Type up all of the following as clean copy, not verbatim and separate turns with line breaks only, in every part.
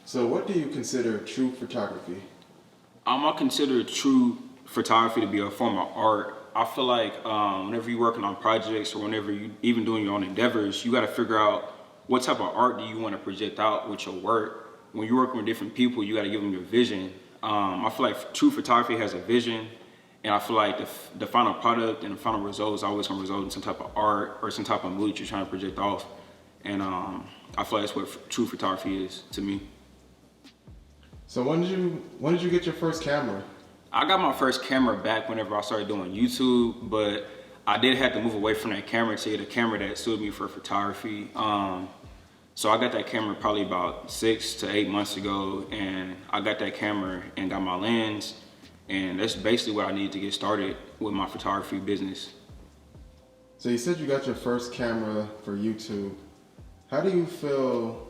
So what do you consider true photography?
I consider true photography to be a form of art. I feel like whenever you're working on projects or whenever you even doing your own endeavors, you got to figure out what type of art do you want to project out with your work. When you're working with different people, you got to give them your vision. I feel like true photography has a vision, and I feel like the final product and the final result is always going to result in some type of art or some type of mood you're trying to project off. And I feel like that's what true photography is to me.
So when did you get your first camera?
I got my first camera back whenever I started doing YouTube, but I did have to move away from that camera to get a camera that suited me for photography. So I got that camera probably about 6 to 8 months ago, and I got that camera and got my lens, and that's basically what I needed to get started with my photography business.
So you said you got your first camera for YouTube. How do you feel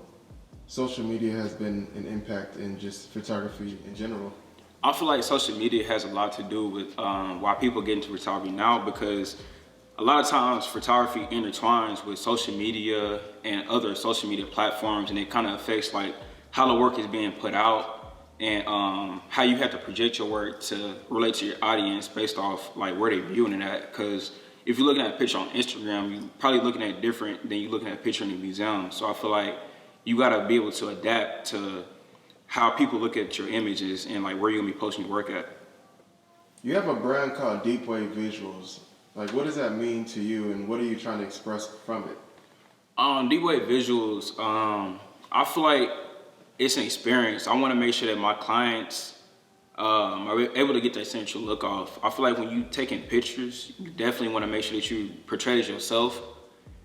social media has been an impact in just photography in general?
I feel like social media has a lot to do with why people get into photography now, because a lot of times photography intertwines with social media and other social media platforms, and it kind of affects like how the work is being put out and how you have to project your work to relate to your audience based off like where they're viewing it at. Because if you're looking at a picture on Instagram, you're probably looking at it different than you're looking at a picture in a museum. So I feel like you gotta be able to adapt to how people look at your images and like where you're gonna be posting your work at.
You have a brand called Deepwave Visuals. Like, what does that mean to you, and what are you trying to express from it?
Deepwave Visuals, I feel like it's an experience. I want to make sure that my clients are able to get that essential look off. I feel like when you taking pictures, you definitely want to make sure that you portray as yourself.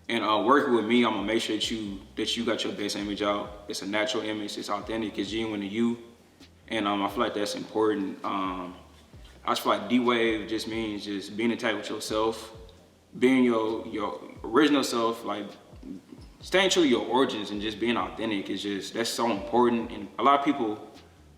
And working with me, I'm gonna make sure that you got your best image out. It's a natural image, it's authentic, it's genuine to you, and I feel like that's important. I just feel like D-Wave just means just being in touch with yourself, being your original self, like staying true to your origins and just being authentic that's so important. And a lot of people,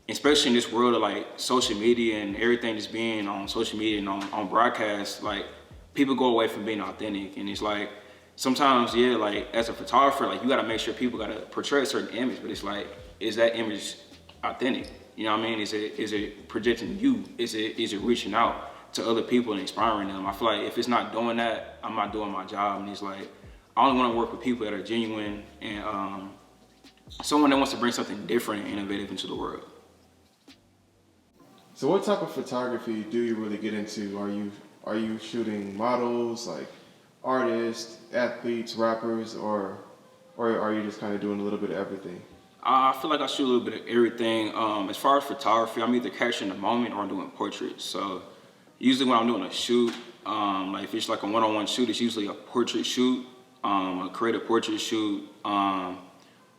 especially in this world of like social media and everything just being on social media and on broadcast, like people go away from being authentic. And it's like, sometimes, yeah, like as a photographer, like you gotta make sure people gotta portray a certain image, but it's like, is that image authentic? You know what I mean? Is it projecting you? Is it reaching out to other people and inspiring them? I feel like if it's not doing that, I'm not doing my job. And it's like, I only wanna work with people that are genuine and someone that wants to bring something different and innovative into the world.
So what type of photography do you really get into? Are you shooting models, like artists, athletes, rappers, or are you just kind of doing a little bit of everything?
I feel like I shoot a little bit of everything. As far as photography, I'm either capturing the moment or I'm doing portraits. So usually when I'm doing a shoot, like if it's like a one-on-one shoot, it's usually a portrait shoot, a creative portrait shoot.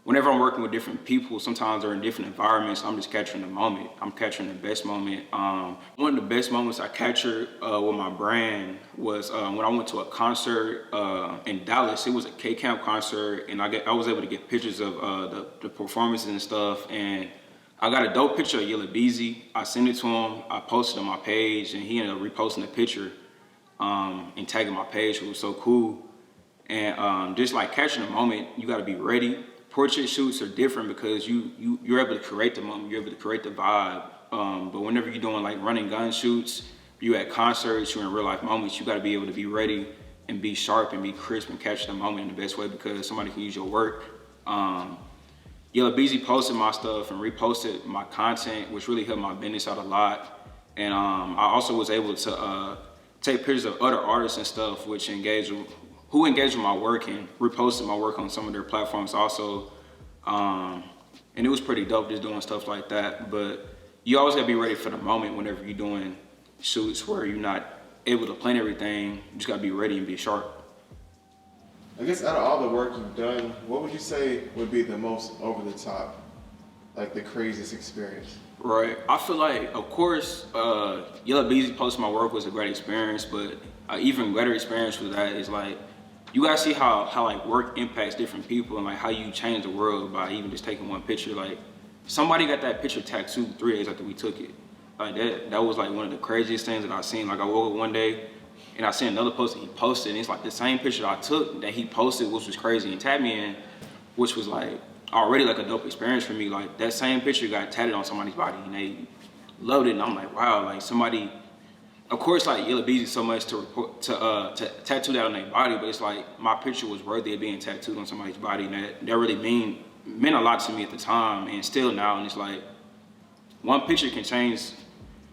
Whenever I'm working with different people, sometimes they're in different environments, I'm just capturing the moment. I'm capturing the best moment. One of the best moments I captured with my brand was when I went to a concert in Dallas. It was a K-Camp concert, and I was able to get pictures of the performances and stuff. And I got a dope picture of Yella Beezy. I sent it to him. I posted on my page, and he ended up reposting the picture and tagging my page, which was so cool. And just like capturing the moment, you got to be ready. Portrait shoots are different because you're able to create the moment, you're able to create the vibe. But whenever you're doing like running gun shoots, you at concerts, you're in real life moments, you got to be able to be ready and be sharp and be crisp and capture the moment in the best way because somebody can use your work. Yella Beezy posted my stuff and reposted my content, which really helped my business out a lot. And I also was able to take pictures of other artists and stuff, which who engaged with my work and reposted my work on some of their platforms also. And it was pretty dope just doing stuff like that. But you always gotta be ready for the moment whenever you're doing shoots where you're not able to plan everything. You just gotta be ready and be sharp.
I guess out of all the work you've done, what would you say would be the most over the top, like the craziest experience?
Right, I feel like, of course, Yella Beezy posting my work was a great experience, but even greater experience with that is like, you gotta see how like work impacts different people and like how you change the world by even just taking one picture. Like somebody got that picture tattooed 3 days after we took it. Like that was like one of the craziest things that I've seen. Like I woke up one day and I seen another post that he posted, and it's like the same picture that I took that he posted, which was crazy and tagged me in, which was like already like a dope experience for me. Like that same picture got tatted on somebody's body and they loved it, and I'm like, wow, like somebody. Of course, like Yellow Beezy so much to tattoo that on their body, but it's like my picture was worthy of being tattooed on somebody's body, and that really meant a lot to me at the time, and still now. And it's like one picture can change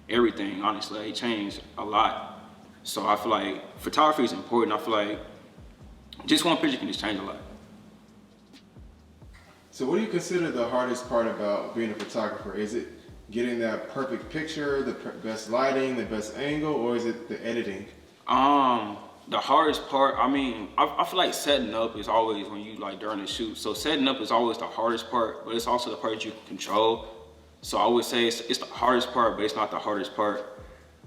everything. Honestly, it changed a lot. So I feel like photography is important. I feel like just one picture can just change a lot.
So what do you consider the hardest part about being a photographer? Is it getting that perfect picture, the best lighting, the best angle, or is it the editing?
The hardest part, I mean, I feel like setting up is always when you like during the shoot. So setting up is always the hardest part, but it's also the part that you can control. So I would say it's the hardest part, but it's not the hardest part.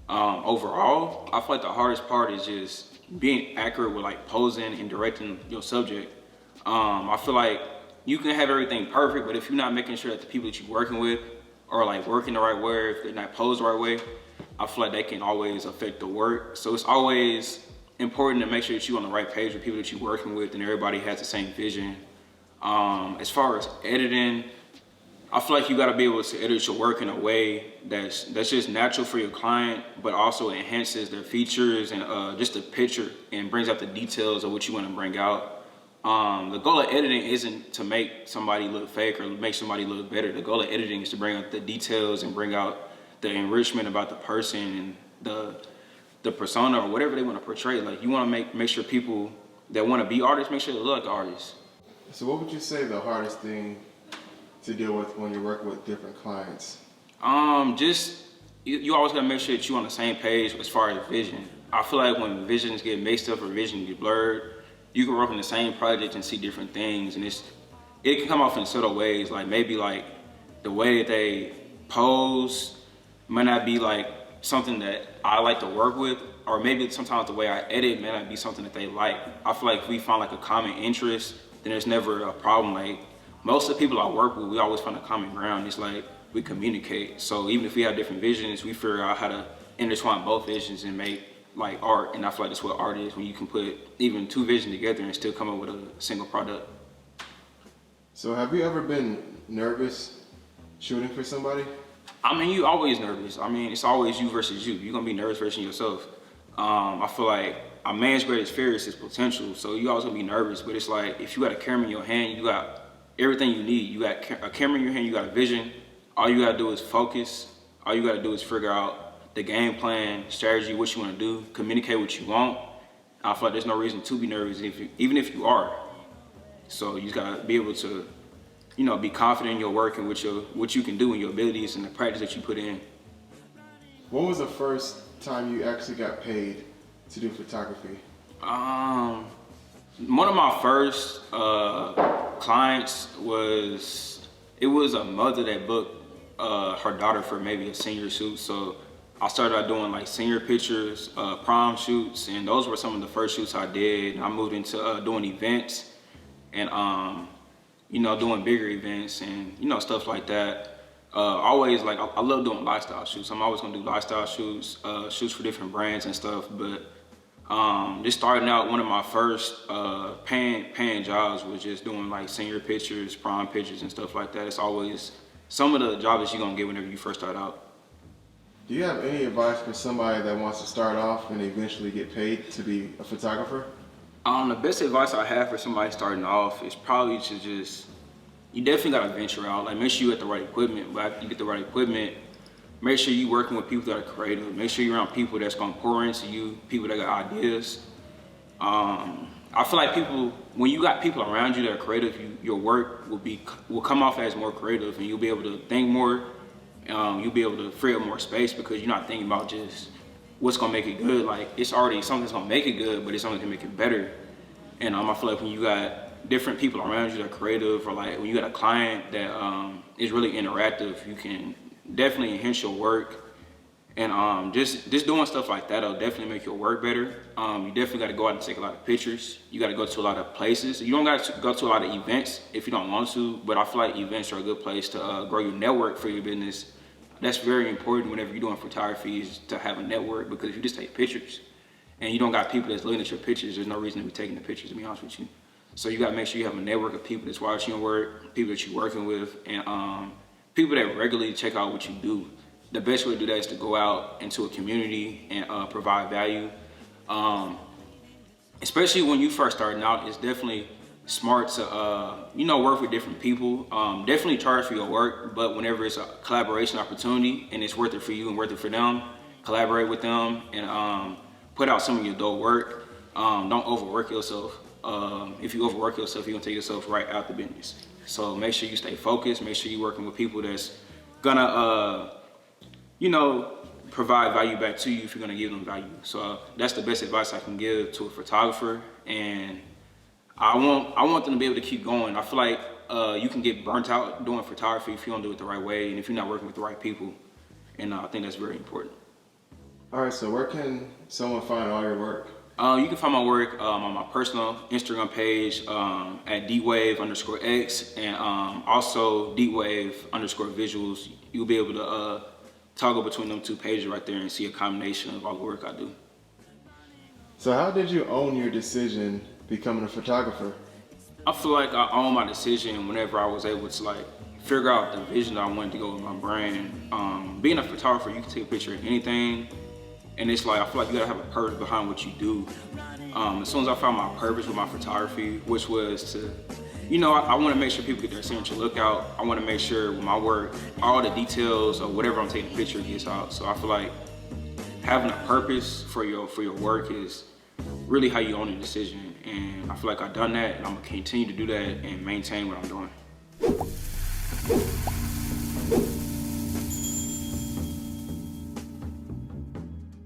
Overall, I feel like the hardest part is just being accurate with like posing and directing your subject. I feel like you can have everything perfect, but if you're not making sure that the people that you're working with are like working the right way, if they're not posed the right way, I feel like that can always affect the work. So it's always important to make sure that you're on the right page with people that you're working with and everybody has the same vision. As far as editing, I feel like you gotta be able to edit your work in a way that's just natural for your client, but also enhances their features and just the picture and brings out the details of what you wanna bring out. The goal of editing isn't to make somebody look fake or make somebody look better. The goal of editing is to bring out the details and bring out the enrichment about the person and the persona or whatever they want to portray. Like you want to make sure people that want to be artists, make sure they look like artists.
So what would you say the hardest thing to deal with when you're working with different clients?
Just you always gotta make sure that you're on the same page as far as vision. I feel like when visions get mixed up or vision get blurred, you can work on the same project and see different things, and it can come off in subtle ways. Like maybe like the way that they pose might not be like something that I like to work with, or maybe sometimes the way I edit may not be something that they like. I feel like if we find like a common interest, then there's never a problem. Like most of the people I work with, we always find a common ground. It's like we communicate. So even if we have different visions, we figure out how to intertwine both visions and make like art. And I feel like that's what art is, when you can put even two visions together and still come up with a single product.
So have you ever been nervous shooting for somebody?
I mean, you always nervous. I mean, it's always you versus you. You're gonna be nervous versus yourself. I feel like a man's greatest fear is his potential. So you always gonna be nervous, but it's like, if you got a camera in your hand, you got everything you need. You got a camera in your hand, you got a vision. All you gotta do is focus. All you gotta do is figure out the game plan, strategy, what you wanna do, communicate what you want. I feel like there's no reason to be nervous, even if you are. So you just gotta be able to, be confident in your work and what you can do and your abilities and the practice that you put in.
When was the first time you actually got paid to do photography?
One of my first clients was a mother that booked her daughter for maybe a senior shoot. So I started out doing like senior pictures, prom shoots, and those were some of the first shoots I did. I moved into doing events and doing bigger events and stuff like that. Always like I love doing lifestyle shoots. I'm always gonna do lifestyle shoots, shoots for different brands and stuff. But just starting out, one of my first paying jobs was just doing like senior pictures, prom pictures, and stuff like that. It's always some of the jobs that you're gonna get whenever you first start out.
Do you have any advice for somebody that wants to start off and eventually get paid to be a photographer?
The best advice I have for somebody starting off is probably to you definitely gotta venture out. Like make sure you get the right equipment, but after you get the right equipment, make sure you working with people that are creative. Make sure you're around people that's gonna pour into you, people that got ideas. I feel like when you got people around you that are creative, your work will come off as more creative, and you'll be able to think more. You'll be able to free up more space because you're not thinking about just what's gonna make it good. Like it's already something that's gonna make it good, but it's something that can make it better. And I feel like when you got different people around you that are creative, or like when you got a client that is really interactive, you can definitely enhance your work. And just doing stuff like that will definitely make your work better. You definitely got to go out and take a lot of pictures. You got to go to a lot of places. You don't got to go to a lot of events if you don't want to, but I feel like events are a good place to grow your network for your business. That's very important whenever you're doing photography, is to have a network, because if you just take pictures and you don't got people that's looking at your pictures, there's no reason to be taking the pictures, to be honest with you. So you gotta make sure you have a network of people that's watching your work, people that you're working with, and people that regularly check out what you do. The best way to do that is to go out into a community and provide value. Especially when you first starting out, it's definitely smart to work with different people. Definitely charge for your work, but whenever it's a collaboration opportunity and it's worth it for you and worth it for them, collaborate with them and put out some of your dope work. Don't overwork yourself. If you overwork yourself, you're gonna take yourself right out the business. So make sure you stay focused. Make sure you're working with people that's gonna provide value back to you if you're gonna give them value. So that's the best advice I can give to a photographer, and I want them to be able to keep going. I feel like you can get burnt out doing photography if you don't do it the right way and if you're not working with the right people, and I think that's very important.
All right, so where can someone find all your work?
You can find my work on my personal Instagram page at Deepwave_X and also Deepwave_visuals. You'll be able to toggle between them two pages right there and see a combination of all the work I do.
So how did you own your decision becoming a photographer?
I feel like I own my decision whenever I was able to figure out the vision that I wanted to go with my brand. Being a photographer, you can take a picture of anything, and it's I feel like you gotta have a purpose behind what you do. As soon as I found my purpose with my photography, which was to, I want to make sure people get their signature look out. I want to make sure with my work, all the details of whatever I'm taking a picture gets out. So I feel like having a purpose for your work is really how you own a decision. And I feel like I've done that, and I'm gonna continue to do that and maintain what I'm doing.